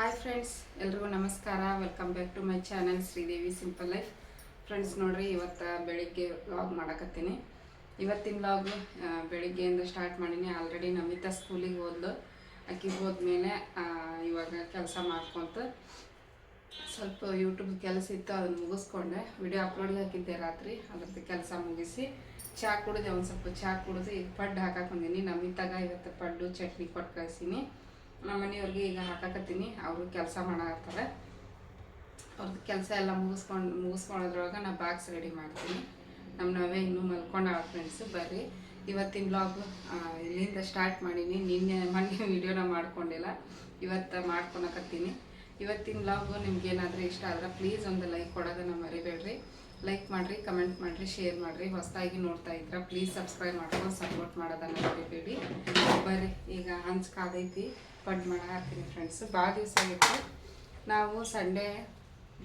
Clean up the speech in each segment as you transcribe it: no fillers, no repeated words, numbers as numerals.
Hi friends, ಎಲ್ರಿಗೂ ನಮಸ್ಕಾರ. Welcome back to my channel Sridevi simple life. Friends ನೋಡ್ರಿ, ಇವತ್ತು ಬೆಳಿಗ್ಗೆ ವ್ಲಾಗ್ ಮಾಡಕತ್ತೀನಿ. ಇವತ್ತಿನ ವ್ಲಾಗು ಬೆಳಿಗ್ಗೆಯಿಂದ ಸ್ಟಾರ್ಟ್ ಮಾಡೀನಿ. ಆಲ್ರೆಡಿ ನಮಿತಾ ಸ್ಕೂಲಿಗೆ ಹೋದ್ಲು. ಆಕಿಗೆ ಹೋದ್ಮೇಲೆ ಇವಾಗ ಕೆಲಸ ಮಾಡ್ಕೊತ ಸ್ವಲ್ಪ ಯೂಟ್ಯೂಬ್ ಕೆಲಸ ಇತ್ತು, ಅದನ್ನು ಮುಗಿಸ್ಕೊಂಡೆ. ವಿಡಿಯೋ ಅಪ್ಲೋಡ್ಗೆ ಹಾಕಿದ್ದೆ ರಾತ್ರಿ. ಅದ್ರದ್ದು ಕೆಲಸ ಮುಗಿಸಿ ಚಹಾ ಕುಡಿದೆ. ಒಂದು ಸ್ವಲ್ಪ ಚಹಾ ಕುಡಿದು ಈಗ ಪಡ್ಡು ಹಾಕಕ್ಕೆ ಬಂದೀನಿ. ನಮಿತಾಗ ಇವತ್ತು ಪಡ್ಡು ಚಟ್ನಿ ಕೊಟ್ಟು ಕಳಿಸೀನಿ. ನಮ್ಮ ಮನೆಯವ್ರಿಗೆ ಈಗ ಹಾಕಕತ್ತೀನಿ. ಅವರು ಕೆಲಸ ಮಾಡಾಕತ್ತಾರೆ. ಅವ್ರದ್ದು ಕೆಲಸ ಎಲ್ಲ ಮುಗಿಸ್ಕೊಳ್ಳೋದ್ರೊಳಗೆ ನಾ ಬಾಕ್ಸ್ ರೆಡಿ ಮಾಡ್ತೀನಿ. ನಾವೇ ಇನ್ನೂ ಮಲ್ಕೊಂಡಾಳ ಫ್ರೆಂಡ್ಸು. ಬರ್ರಿ, ಇವತ್ತಿನ ಬ್ಲಾಗು ಇಲ್ಲಿಂದ ಸ್ಟಾರ್ಟ್ ಮಾಡೀನಿ. ಮೊನ್ನೆ ವೀಡಿಯೋನ ಮಾಡ್ಕೊಂಡಿಲ್ಲ, ಇವತ್ತು ಮಾಡ್ಕೊಳಕತ್ತೀನಿ. ಇವತ್ತಿನ ಬ್ಲಾಗು ನಿಮ್ಗೇನಾದರೂ ಇಷ್ಟ ಆದ್ರೆ ಪ್ಲೀಸ್ ಒಂದು ಲೈಕ್ ಕೊಡೋದನ್ನು ಮರಿಬೇಡ್ರಿ. ಲೈಕ್ ಮಾಡಿರಿ, ಕಮೆಂಟ್ ಮಾಡಿರಿ, ಶೇರ್ ಮಾಡಿರಿ. ಹೊಸದಾಗಿ ನೋಡ್ತಾ ಇದ್ರೆ ಪ್ಲೀಸ್ ಸಬ್ಸ್ಕ್ರೈಬ್ ಮಾಡ್ಕೊಂಡು ಸಪೋರ್ಟ್ ಮಾಡೋದನ್ನು ಮರಿಬೇಡಿ. ಬರ್ರಿ, ಈಗ ಹಂಚ್ಕಾದೈತಿ, ಪಡ್ಡು ಮಾಡಾಕ್ತೀನಿ ಫ್ರೆಂಡ್ಸು. ಭಾಳ ದಿವಸ ಆಗಿತ್ತು. ನಾವು ಸಂಡೇ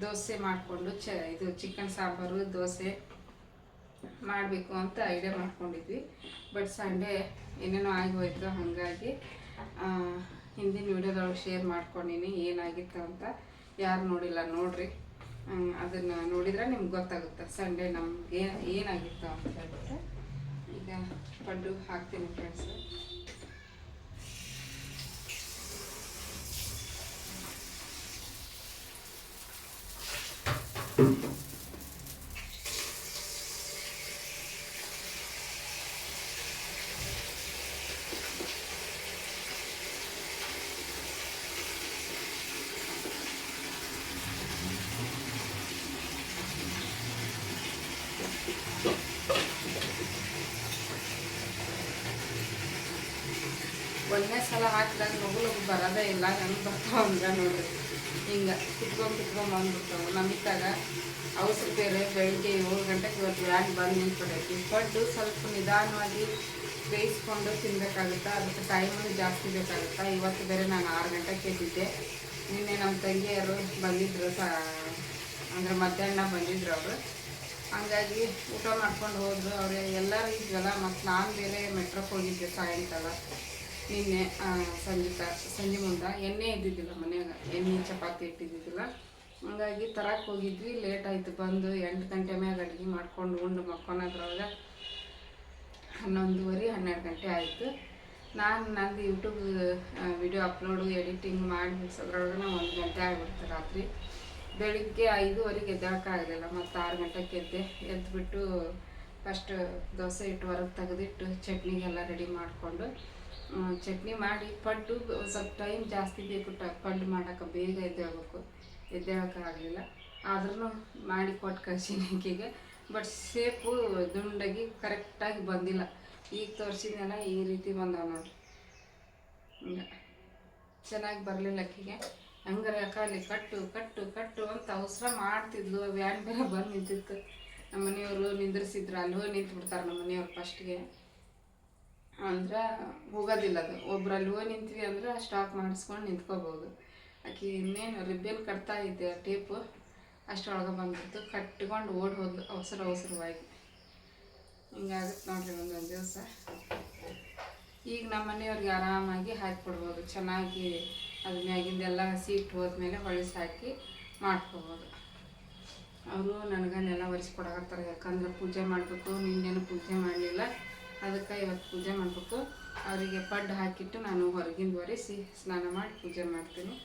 ದೋಸೆ ಮಾಡಿಕೊಂಡು ಇದು ಚಿಕನ್ ಸಾಂಬಾರು ದೋಸೆ ಮಾಡಬೇಕು ಅಂತ ಐಡಿಯಾ ಮಾಡ್ಕೊಂಡಿದ್ವಿ. ಬಟ್ ಸಂಡೇ ಏನೇನೋ ಆಗಿ ಹೋಯ್ತು. ಹಾಗಾಗಿ ಹಿಂದಿನ ವಿಡಿಯೋದೊಳಗೆ ಶೇರ್ ಮಾಡ್ಕೊಂಡಿನಿ ಏನಾಗಿತ್ತು ಅಂತ. ಯಾರು ನೋಡಿಲ್ಲ ನೋಡ್ರಿ, ಅದನ್ನು ನೋಡಿದ್ರೆ ನಿಮ್ಗೆ ಗೊತ್ತಾಗುತ್ತೆ ಸಂಡೇ ನಮಗೆ ಏನಾಗಿತ್ತು ಅಂತ ಹೇಳ್ಬಿಟ್ಟು. ಈಗ ಪಡ್ಡು ಹಾಕ್ತೀನಿ ಫ್ರೆಂಡ್ಸು. ಒಂದನೇ ಸಲ ಹಾಕಿದಾಗ ಲಗು ಬರೋದೇ ಇಲ್ಲ. ನನಗೆ ಬರ್ತಾವ ಹಂಗೆ ನೋಡ್ರಿ, ಹಿಂಗೆ ಕುತ್ಕೊಂಡು ಬಂದ್ಬಿಡ್ತಾವೆ. ನಮಿತಾಗ ಅವಸರ ಬೇರೆ. ಬೆಳಿಗ್ಗೆ 7 ಗಂಟೆಗೆ ಇವತ್ತು ವ್ಯಾನ್ ಬಂದು ನಿಂತ್ಬಿಡೈತಿ. ಪಡ್ಡು ಸ್ವಲ್ಪ ನಿಧಾನವಾಗಿ ಬೇಯಿಸ್ಕೊಂಡು ತಿನ್ನಬೇಕಾಗುತ್ತೆ. ಅದಕ್ಕೆ ಟೈಮು ಜಾಸ್ತಿ ಬೇಕಾಗುತ್ತೆ. ಇವತ್ತು ಬೇರೆ ನಾನು 6 ಗಂಟೆಗೆ ಎದ್ದಿದ್ದೆ. ನಿನ್ನೆ ನಮ್ಮ ತಂಗಿಯರು ಬಂದಿದ್ದರು, ಅಂದರೆ ಮಧ್ಯಾಹ್ನ ಬಂದಿದ್ರು ಅವರು. ಹಂಗಾಗಿ ಊಟ ಮಾಡ್ಕೊಂಡು ಹೋದರು. ಅವ್ರು ಎಲ್ಲರೂ ಇದ್ವಲ್ಲ. ಮತ್ತು ನಾನು ಬೇರೆ ಮೆಟ್ರೋಕ್ಕೆ ಹೋಗಿದ್ದೆ ಸಾಯಂಕಾಲ. ನಿನ್ನೆ ಸಂಜೆ ಮುಂದೆ ಎಣ್ಣೆ ಇದ್ದಿದ್ದಿಲ್ಲ ಮನ್ಯಾಗ, ಎಣ್ಣೆ ಚಪಾತಿ ಇಟ್ಟಿದ್ದಿದ್ದಿಲ್ಲ. ಹಂಗಾಗಿ ತರಕ್ಕೆ ಹೋಗಿದ್ವಿ. ಲೇಟ್ ಆಯಿತು. ಬಂದು 8 ಗಂಟೆ ಮ್ಯಾಗ ಅಡುಗೆ ಮಾಡ್ಕೊಂಡು ಉಂಡು ಮಕ್ಕೊಳೋದ್ರೊಳಗೆ 11:30 12 ಗಂಟೆ ಆಯಿತು. ನಾನು ನಂದು ಯೂಟ್ಯೂಬ್ ವಿಡಿಯೋ ಅಪ್ಲೋಡು ಎಡಿಟಿಂಗ್ ಮಾಡಿ ಮುಗಿಸೋದ್ರೊಳಗೆ 1 ಗಂಟೆ ಆಗಿಬಿಡ್ತು ರಾತ್ರಿ. ಬೆಳಿಗ್ಗೆ 5:15 ಎದ್ದೇಳೋಕ್ಕಾಗಲಿಲ್ಲ. ಮತ್ತು 6 ಗಂಟೆಗೆ ಎದ್ದುಬಿಟ್ಟು ಫಸ್ಟ್ ದೋಸೆ ಇಟ್ಟು ಹೊರಗೆ ತೆಗೆದಿಟ್ಟು ಚಟ್ನಿಗೆಲ್ಲ ರೆಡಿ ಮಾಡಿಕೊಂಡು ಚಟ್ನಿ ಮಾಡಿ ಪಡ್ಡು ಸ್ವಲ್ಪ ಟೈಮ್ ಜಾಸ್ತಿ ಬೇಕು. ಪಡ್ಡು ಮಾಡೋಕೆ ಬೇಗ ಎದ್ದೇಳೋಕ್ಕಾಗಲಿಲ್ಲ. ಆದ್ರೂ ಮಾಡಿ ಕೊಟ್ಟು ಕಳ್ಸೀನಿ ಆಕೆಗೆ. ಬಟ್ ಶೇಪು ದುಂಡಾಗಿ ಕರೆಕ್ಟಾಗಿ ಬಂದಿಲ್ಲ. ಈಗ ತೋರಿಸಿದ್ನೆಲ್ಲ ಈ ರೀತಿ ಬಂದವ ನೋಡಿ. ಹಿಂಗೆ ಚೆನ್ನಾಗಿ ಬರಲಿಲ್ಲ ಆಕೆಗೆ. ಹಂಗಾರೆ ಅಲ್ಲಿ ಕಟ್ಟು ಕಟ್ಟು ಕಟ್ಟು ಅಂತ ಅವಸರ ಮಾಡ್ತಿದ್ಲು. ವ್ಯಾನ್ ಬೇರೆ ಬಂದು ನಿಂತಿತ್ತು. ನಮ್ಮ ಮನೆಯವರು ನಿಂದ್ರಿಸಿದ್ರು. ಅಲ್ಲಿ ಹೋಗಿ ನಿಂತ್ಬಿಡ್ತಾರೆ ನಮ್ಮ ಮನೆಯವ್ರು ಫಸ್ಟ್ಗೆ. ಅಂದ್ರೆ ಹೋಗೋದಿಲ್ಲ ಅದು. ಒಬ್ರಲ್ಲಿ ಹೋಗಿ ನಿಂತ್ವಿ ಅಂದ್ರೆ ಸ್ಟಾಪ್ ಮಾಡಿಸ್ಕೊಂಡು ನಿಂತ್ಕೋಬೋದು. ಆಕೆ ಇನ್ನೇನು ರಿಬ್ಬನ್ ಕಟ್ತಾ ಇದ್ದೆ, ಟೇಪು ಅಷ್ಟರೊಳಗೆ ಬಂದ್ಬಿಡ್ತು. ಕಟ್ಕೊಂಡು ಓಡಿ ಹೋದ್ಲು ಅವಸರವಾಗಿ. ಹಿಂಗಾಗುತ್ತೆ ನೋಡ್ರಿ ಒಂದೊಂದು ದಿವಸ. ಈಗ ನಮ್ಮ ಮನೆಯವ್ರಿಗೆ ಆರಾಮಾಗಿ ಹಾಕಿಕೊಡ್ಬೋದು. ಚೆನ್ನಾಗಿ ಅದ್ರ ಮ್ಯಾಗಿಂದೆಲ್ಲ ಸೀಟ್ ಹೋದ್ಮೇಲೆ ಹೊಳಿಸಿ ಹಾಕಿ ಮಾಡ್ಕೋಬೋದು. ಅವರು ನನಗನ್ನೆಲ್ಲ ಒರೆಸ್ಕೊಡಕತ್ತಾರೆ. ಯಾಕಂದ್ರೆ ಪೂಜೆ ಮಾಡಬೇಕು. ನಿನ್ನೇನು ಪೂಜೆ ಮಾಡಲಿಲ್ಲ, ಅದಕ್ಕೆ ಇವತ್ತು ಪೂಜೆ ಮಾಡಬೇಕು. ಅವರಿಗೆ ಪಡ್ಡು ಹಾಕಿಟ್ಟು ನಾನು ಹೊರಗಿಂದ ಒರೆಸಿ ಸ್ನಾನ ಮಾಡಿ ಪೂಜೆ ಮಾಡ್ತೀನಿ.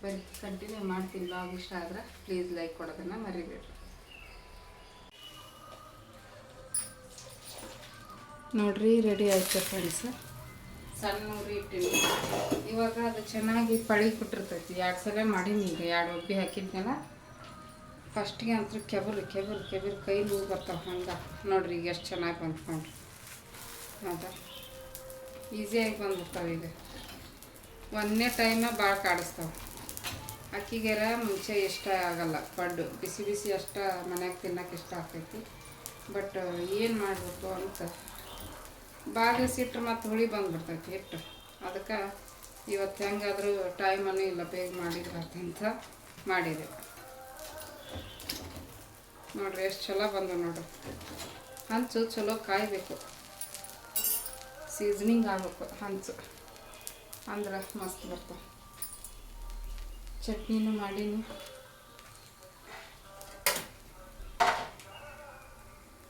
ಬರೀ ಕಂಟಿನ್ಯೂ ಮಾಡ್ತೀನಿ. ಬ್ಲಾಗ್ ಇಷ್ಟ ಆದ್ರೆ ಪ್ಲೀಸ್ ಲೈಕ್ ಕೊಡೋದನ್ನು ಮರಿಬೇಡ್ರಿ. ನೋಡ್ರಿ, ರೆಡಿ ಆಯ್ತು ಫ್ರೆಂಡ್ಸ್. ಸಣ್ಣ ಉರಿ ಇಟ್ಟಿನಿ. ಇವಾಗ ಅದು ಚೆನ್ನಾಗಿ ಪಳಿ ಕೊಟ್ಟಿರ್ತೈತಿ. 2 ಸಲ ಮಾಡೀನಿ. ಈಗ 2 ಒಬ್ಬಿ ಹಾಕಿದ್ನಲ್ಲ. ಫಸ್ಟಿಗೆ ಅಂತೂ ಕೆಬರು ಕೈ ನೋವು ಬರ್ತಾವೆ. ಹಂಗೆ ನೋಡ್ರಿ ಈಗ ಎಷ್ಟು ಚೆನ್ನಾಗಿ ಬಂದ್ಕೊಂಡ್ರಿ. ಹೌದಾ, ಈಸಿಯಾಗಿ ಬಂದ್ಬಿಡ್ತಾವೆ. ಈಗ ಒಂದನೇ ಟೈಮೇ ಭಾಳ ಕಾಡಿಸ್ತಾವೆ. ಅಕ್ಕಿಗೆರ ಮುಂಚೆ ಇಷ್ಟ ಆಗಲ್ಲ ಪಡ್ಡು. ಬಿಸಿ ಬಿಸಿ ಅಷ್ಟು ಮನ್ಯಾಗ ತಿನ್ನೋಕೆ ಇಷ್ಟ ಆಗ್ತೈತಿ. ಬಟ್ ಏನು ಮಾಡಬೇಕು ಅಂತ ಭಾಳ ದಿವಸ ಇಟ್ಟರೆ ಮತ್ತು ಹುಳಿ ಬಂದುಬಿಡ್ತೈತಿ ಹಿಟ್ಟು. ಅದಕ್ಕೆ ಇವತ್ತು ಹೆಂಗಾದರೂ ಟೈಮನ್ನು ಇಲ್ಲ, ಬೇಗ ಮಾಡಿದ್ರಂತ ಮಾಡಿದೆ. ನೋಡ್ರಿ ಎಷ್ಟು ಚಲೋ ಬಂದು ನೋಡ್ರಿ. ಹಂಚು ಚಲೋ ಕಾಯಬೇಕು, ಸೀಸನಿಂಗ್ ಆಗಬೇಕು ಹಂಚು, ಅಂದ್ರೆ ಮಸ್ತ್ ಬರ್ತಾವೆ. ಚಟ್ನಿನೂ ಮಾಡೀನಿ.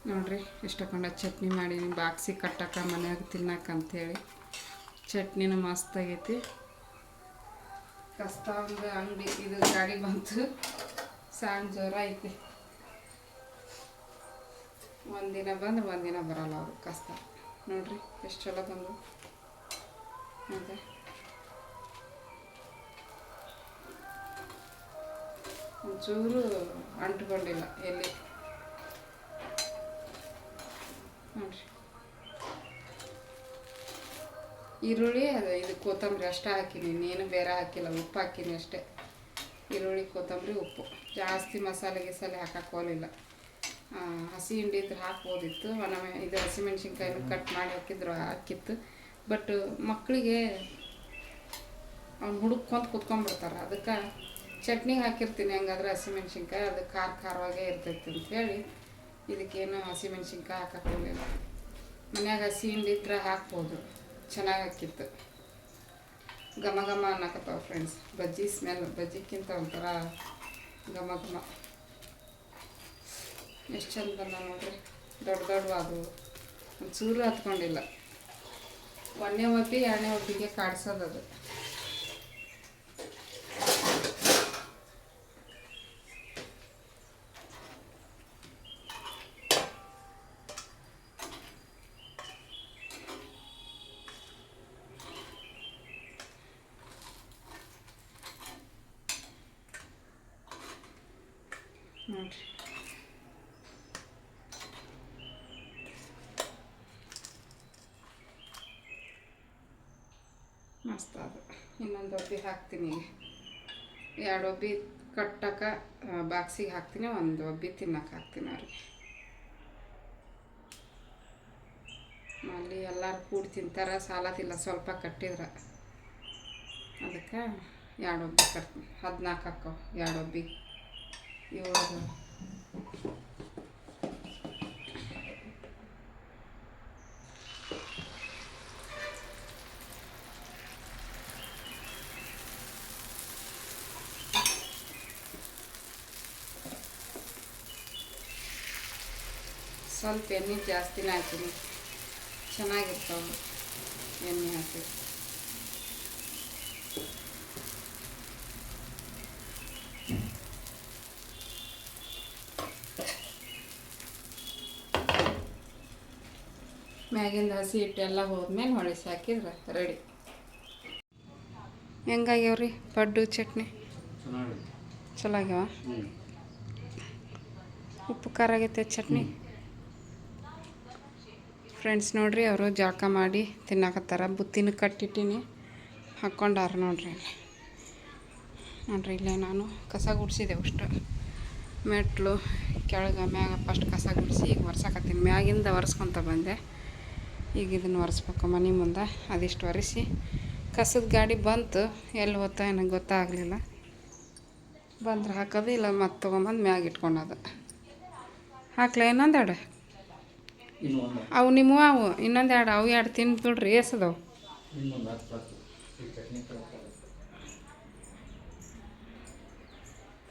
ನೋಡಿರಿ ಇಷ್ಟಕೊಂಡ ಚಟ್ನಿ ಮಾಡೀನಿ ಬಾಕ್ಸಿಗೆ ಕಟ್ಟಕ್ಕೆ ಮನ್ಯಾಗ ತಿನ್ನಕ್ಕೆ ಅಂಥೇಳಿ. ಚಟ್ನಿನೂ ಮಸ್ತಾಗೈತಿ. ಕಸ್ತ ಒಂದು ಅಂಗಡಿ ಇದು ಗಾಡಿ ಬಂತು, ಸಾಂಗ್ ಜೋರ ಐತಿ. ಒಂದಿನ ಬಂದ್ರೆ ಒಂದಿನ ಬರಲ್ಲ ಅವರು ಕಸ್ತ. ನೋಡಿರಿ ಎಷ್ಟು ಚಲೋ ಬಂದು. ಮತ್ತು ಒಂಚೂರು ಅಂಟ್ಕೊಂಡಿಲ್ಲ ಎಲ್ಲಿ. ನೋಡಿರಿ ಈರುಳ್ಳಿ ಅದು ಇದು ಕೊತ್ತಂಬರಿ ಅಷ್ಟೇ ಹಾಕಿನಿ, ಇನ್ನೇನು ಬೇರೆ ಹಾಕಿಲ್ಲ. ಉಪ್ಪು ಹಾಕಿನಿ ಅಷ್ಟೇ. ಈರುಳ್ಳಿ ಕೊತ್ತಂಬರಿ ಉಪ್ಪು, ಜಾಸ್ತಿ ಮಸಾಲೆ ಗಿಸಾಲೆ ಹಾಕಕ್ಕೆ ಹೋಗಲಿಲ್ಲ. ಹಸಿ ಹಿಂಡಿ ಇದ್ರೆ ಹಾಕ್ಬೋದಿತ್ತು. ನಮ್ಮ ಇದು ಹಸಿಮೆಣ್ಸಿನ್ಕಾಯಿನೂ ಕಟ್ ಮಾಡಿ ಹಾಕಿದ್ರು ಹಾಕಿತ್ತು. ಬಟ್ ಮಕ್ಕಳಿಗೆ ಅವ್ನು ಹುಡುಕ್ಕೊಂತ ಕುತ್ಕೊಂಡ್ಬಿಡ್ತಾರೆ. ಅದಕ್ಕೆ ಚಟ್ನಿಗೆ ಹಾಕಿರ್ತೀನಿ. ಹಂಗಾದ್ರೆ ಹಸಿಮೆಣ್ಸಿನ್ಕಾಯಿ ಅದು ಖಾರವಾಗೇ ಇರ್ತೈತಿ ಅಂಥೇಳಿ ಇದಕ್ಕೇನು ಹಸಿಮೆಣ್ಸಿನ್ಕಾಯಿ ಹಾಕಕ್ಕೆ ಹೋಗಲಿಲ್ಲ. ಮನ್ಯಾಗ ಹಸಿ ಹಿಂಡಿ ಇದ್ರೆ ಹಾಕ್ಬೋದು, ಚೆನ್ನಾಗಿ ಹಾಕಿತ್ತು. ಘಮ ಘಮ ಅನ್ನಕತ್ತಾವ ಫ್ರೆಂಡ್ಸ್. ಬಜ್ಜಿ ಸ್ಮೆಲ್, ಬಜ್ಜಿಕ್ಕಿಂತ ಒಂಥರ ಘಮ ಘಮ. ಎಷ್ಟು ಚಂದ ಬಂದ ನೋಡ್ರಿ. ದೊಡ್ಡ ಅದು ಒಂಚೂರು ಹತ್ಕೊಂಡಿಲ್ಲ. ಒಂದನೇ ಒಬ್ಬಿ ಎರಡನೇ ಒಬ್ಬಿಗೆ ಕಾಡ್ಸೋದದು. ನೋಡ್ರಿ ಮಸ್ತ್ ಅದು. ಇನ್ನೊಂದು ಒಬ್ಬಿ ಹಾಕ್ತೀನಿ. ಈಗ 2 ಒಬ್ಬಿ ಕಟ್ಟಕ್ಕೆ ಬಾಕ್ಸಿಗೆ ಹಾಕ್ತೀನಿ, 1 ಒಬ್ಬಿ ತಿನ್ನಕ್ಕೆ ಹಾಕ್ತೀನಿ ಅವ್ರಿಗೆ. ಅಲ್ಲಿ ಎಲ್ಲರೂ ಕೂಡಿ ತಿಂತಾರೆ, ಸಾಲದಿಲ್ಲ ಸ್ವಲ್ಪ ಕಟ್ಟಿದ್ರೆ. ಅದಕ್ಕೆ 2 ಒಬ್ಬಿ ಕಟ್ತೀನಿ. 14 ಹಾಕವು 2 ಒಬ್ಬಿ. 7 ಸ್ವಲ್ಪ ಎಣ್ಣೆ ಜಾಸ್ತಿನೇ ಹಾಕಿನಿ, ಚೆನ್ನಾಗಿರ್ತಾವೆ ಎಣ್ಣೆ ಹಾಕಿ. ಮ್ಯಾಗಿಂದ ಹಸಿ ಹಿಟ್ಟೆಲ್ಲ ಹೋದ್ಮೇಲೆ ಹೊಳಿಸಿ ಹಾಕಿದ್ರೆ ರೆಡಿ. ಹೆಂಗಾಗ್ಯಾವ್ರಿ ಪಡ್ಡು ಚಟ್ನಿ? ಚಲೋ ಆಗ್ಯಾವ. ಉಪ್ಪು ಖಾರ ಆಗೈತೆ ಚಟ್ನಿ. ಫ್ರೆಂಡ್ಸ್ ನೋಡ್ರಿ, ಅವರು ಜಳಕ ಮಾಡಿ ತಿನ್ನಕತ್ತಾರ. ಬುತ್ತಿನ ಕಟ್ಟಿಟ್ಟಿನಿ, ಹಾಕ್ಕೊಂಡಾರ ನೋಡ್ರಿ. ನೋಡ್ರಿ ಇಲ್ಲೇ ನಾನು ಕಸ ಗುಡಿಸಿದೆ ಅಷ್ಟು. ಮೆಟ್ಲು ಕೆಳಗೆ ಮ್ಯಾಗ ಫಸ್ಟ್ ಕಸ ಗುಡಿಸಿ ಈಗ ಒರ್ಸಕತ್ತೀನಿ. ಮ್ಯಾಗಿಂದ ಒರೆಸ್ಕೊತ ಬಂದೆ, ಈಗ ಇದನ್ನು ಒರೆಸ್ಬೇಕು ಮನೆ ಮುಂದೆ. ಅದಿಷ್ಟು ಒರೆಸಿ ಕಸದ ಗಾಡಿ ಬಂತು, ಎಲ್ಲಿ ಹೋಗ್ತಾ ನನಗೆ ಗೊತ್ತಾಗಲಿಲ್ಲ. ಬಂದ್ರೆ ಹಾಕೋದು, ಇಲ್ಲ ಮತ್ತೆ ತೊಗೊಂಬಂದು ಮ್ಯಾಗ ಇಟ್ಕೊಳೋದು. ಹಾಕ್ಲ ಇನ್ನೊಂದೆರಡು ಅವು ನಿಮ್ಮವು, ಅವು ಇನ್ನೊಂದೆರಡು, ಅವು 2 ತಿಂದ್ಬಿಡ್ರಿ. ಎಸದವು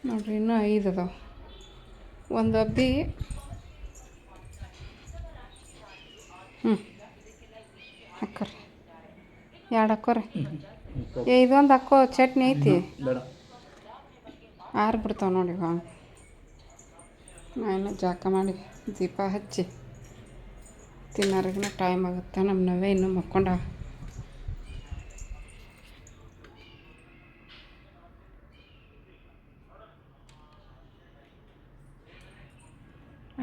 ನೋಡ್ರಿ, ಇನ್ನೂ 5 ಅದಾವೆ. 1 ಒಬ್ಬಿ ಹಾಕೋರಿ, 2 ಹಾಕೋರಿ. ಇದೊಂದು ಹಾಕೋ, ಚಟ್ನಿ ಐತಿ. ಆರ್ಬಿಡ್ತಾವೆ ನೋಡಿ. ನಾನು ಜಾಕ ಮಾಡಿ ದೀಪ ಹಚ್ಚಿ ತಿನ್ನೋರಿಗೂ ಟೈಮ್ ಆಗುತ್ತೆ. ನಮ್ಮ ನವ್ವೆ ಇನ್ನೂ ಮಕ್ಕೊಂಡ.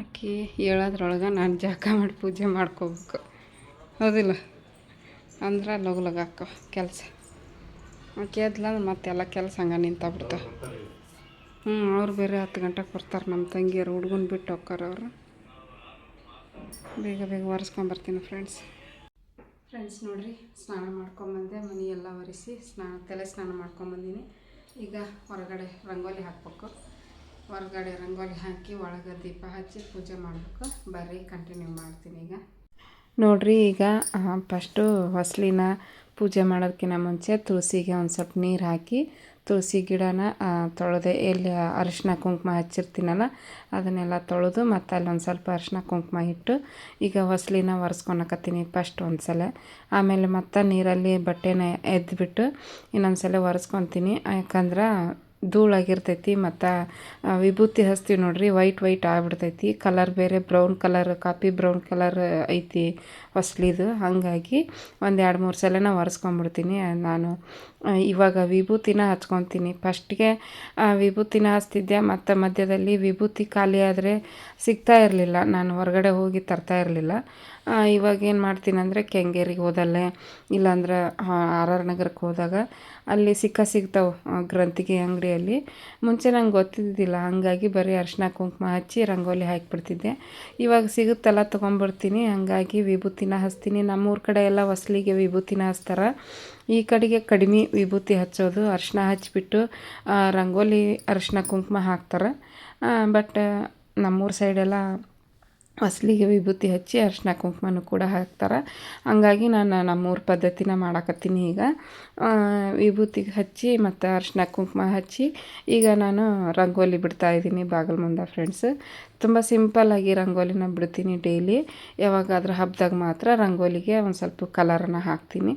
ಅಕ್ಕಿ ಹೇಳೋದ್ರೊಳಗೆ ನಾನು ಜಾಕ ಮಾಡಿ ಪೂಜೆ ಮಾಡ್ಕೋಬೇಕು, ಹೌದಿಲ್ಲ? ಅಂದ್ರೆ ಲಗು ಲಗು ಹಾಕೋ ಕೆಲಸ. ಆಕೆ ಎದ್ಲ ಮತ್ತೆಲ್ಲ ಕೆಲಸ ಹಂಗೆ ನಿಂತಾಗ್ಬಿಡ್ತಾವೆ. ಅವ್ರು ಬೇರೆ 10 ಗಂಟೆಗೆ ಬರ್ತಾರೆ. ನಮ್ಮ ತಂಗಿಯರು ಹುಡ್ಗನ ಬಿಟ್ಟು ಹೋಗ್ತಾರೆ. ಅವರು ಬೇಗ ಬೇಗ ಒರೆಸ್ಕೊಂಬರ್ತೀನಿ ಫ್ರೆಂಡ್ಸ್ ನೋಡಿರಿ, ಸ್ನಾನ ಮಾಡ್ಕೊಂಬಂದೆ. ಮನೆ ಎಲ್ಲ ಒರೆಸಿ ತಲೆ ಸ್ನಾನ ಮಾಡ್ಕೊಂಬಂದಿನಿ. ಈಗ ಹೊರಗಡೆ ರಂಗೋಲಿ ಹಾಕ್ಬೇಕು. ಹೊರಗಡೆ ರಂಗೋಲಿ ಹಾಕಿ ಒಳಗೆ ದೀಪ ಹಚ್ಚಿ ಪೂಜೆ ಮಾಡಬೇಕು. ಬರ್ರಿ ಕಂಟಿನ್ಯೂ ಮಾಡ್ತೀನಿ. ಈಗ ನೋಡಿರಿ, ಈಗ ಫಸ್ಟು ಹೊಸ್ಲಿನ ಪೂಜೆ ಮಾಡೋದಕ್ಕಿಂತ ಮುಂಚೆ ತುಳಸಿಗೆ ಒಂದು ಸ್ವಲ್ಪ ನೀರು ಹಾಕಿ ತುಳಸಿ ಗಿಡನ ತೊಳೆದೆ, ಎಲ್ಲಿ ಅರಿಶಿನ ಕುಂಕುಮ ಹಚ್ಚಿರ್ತೀನಲ್ಲ ಅದನ್ನೆಲ್ಲ ತೊಳೆದು ಮತ್ತು ಅಲ್ಲೊಂದು ಸ್ವಲ್ಪ ಅರಿಶಿನ ಕುಂಕುಮ ಇಟ್ಟು ಈಗ ಹೊಸ್ಲಿನ ಒರೆಸ್ಕೊಳಕತ್ತೀನಿ ಫಸ್ಟ್ ಒಂದು ಸಲ. ಆಮೇಲೆ ಮತ್ತು ನೀರಲ್ಲಿ ಬಟ್ಟೆನ ಎದ್ದುಬಿಟ್ಟು ಇನ್ನೊಂದು ಸಲ ಒರೆಸ್ಕೊತೀನಿ. ಯಾಕಂದ್ರೆ ಧೂಳಾಗಿರ್ತೈತಿ ಮತ್ತು ವಿಭೂತಿ ಹಚ್ತೀವಿ ನೋಡ್ರಿ, ವೈಟ್ ಆಗಿಬಿಡ್ತೈತಿ. ಕಲರ್ ಬೇರೆ brown colour, coffee brown colour ಐತಿ ಹೊಸ್ಲಿದು. ಹಾಗಾಗಿ ಒಂದು 2-3 ಸಲನ ಒರೆಸ್ಕೊಂಬಿಡ್ತೀನಿ ನಾನು. ಇವಾಗ ವಿಭೂತಿನ ಹಚ್ಕೊತೀನಿ. ಫಸ್ಟಿಗೆ ವಿಭೂತಿನ ಹಚ್ತಿದ್ದೆ, ಮತ್ತು ಮಧ್ಯದಲ್ಲಿ ವಿಭೂತಿ ಖಾಲಿ ಆದರೆ ಸಿಗ್ತಾ ಇರಲಿಲ್ಲ, ನಾನು ಹೊರಗಡೆ ಹೋಗಿ ತರ್ತಾ ಇರಲಿಲ್ಲ. ಇವಾಗ ಏನು ಮಾಡ್ತೀನಿ ಅಂದರೆ ಕೆಂಗೇರಿಗೆ ಹೋದಲ್ಲೇ ಇಲ್ಲಾಂದ್ರೆ RR ನಗರಕ್ಕೆ ಹೋದಾಗ ಅಲ್ಲಿ ಸಿಗ್ತಾವೆ ಗ್ರಂಥಿಗೆ ಅಂಗಡಿಯಲ್ಲಿ. ಮುಂಚೆ ನಂಗೆ ಗೊತ್ತಿದ್ದಿಲ್ಲ, ಹಾಗಾಗಿ ಬರೀ ಅರಿಶಿನ ಕುಂಕುಮ ಹಚ್ಚಿ ರಂಗೋಲಿ ಹಾಕಿಬಿಡ್ತಿದ್ದೆ. ಇವಾಗ ಸಿಗುತ್ತಲ್ಲ ತೊಗೊಂಬಿಡ್ತೀನಿ. ಹಾಗಾಗಿ ವಿಭೂತಿನ ಹಚ್ತೀನಿ. ನಮ್ಮೂರ ಕಡೆ ಎಲ್ಲ ಹೊಸ್ಲಿಗೆ ವಿಭೂತಿನ ಹಚ್ತಾರೆ. ಈ ಕಡೆಗೆ ಕಡಿಮೆ ವಿಭೂತಿ ಹಚ್ಚೋದು, ಅರಿಶಿನ ಹಚ್ಚಿಬಿಟ್ಟು ರಂಗೋಲಿ ಅರಿಶಿನ ಕುಂಕುಮ ಹಾಕ್ತಾರೆ. ಬಟ್ ನಮ್ಮೂರ ಸೈಡೆಲ್ಲ ಹೊಸ್ಲಿಗೆ ವಿಭೂತಿ ಹಚ್ಚಿ ಅರಿಶಿನ ಕುಂಕುಮನೂ ಕೂಡ ಹಾಕ್ತಾರೆ. ಹಂಗಾಗಿ ನಾನು ನಮ್ಮೂರ ಪದ್ಧತಿನ ಮಾಡಾಕತ್ತೀನಿ. ಈಗ ವಿಭೂತಿಗೆ ಹಚ್ಚಿ ಮತ್ತು ಅರಿಶಿನ ಕುಂಕುಮ ಹಚ್ಚಿ ಈಗ ನಾನು ರಂಗೋಲಿ ಬಿಡ್ತಾಯಿದ್ದೀನಿ ಬಾಗಿಲು ಮುಂದೆ ಫ್ರೆಂಡ್ಸ್. ತುಂಬ ಸಿಂಪಲ್ಲಾಗಿ ರಂಗೋಲಿನ ಬಿಡ್ತೀನಿ ಡೈಲಿ. ಯಾವಾಗಾದ್ರೂ ಹಬ್ಬದಾಗ ಮಾತ್ರ ರಂಗೋಲಿಗೆ ಒಂದು ಸ್ವಲ್ಪ ಕಲರನ್ನು ಹಾಕ್ತೀನಿ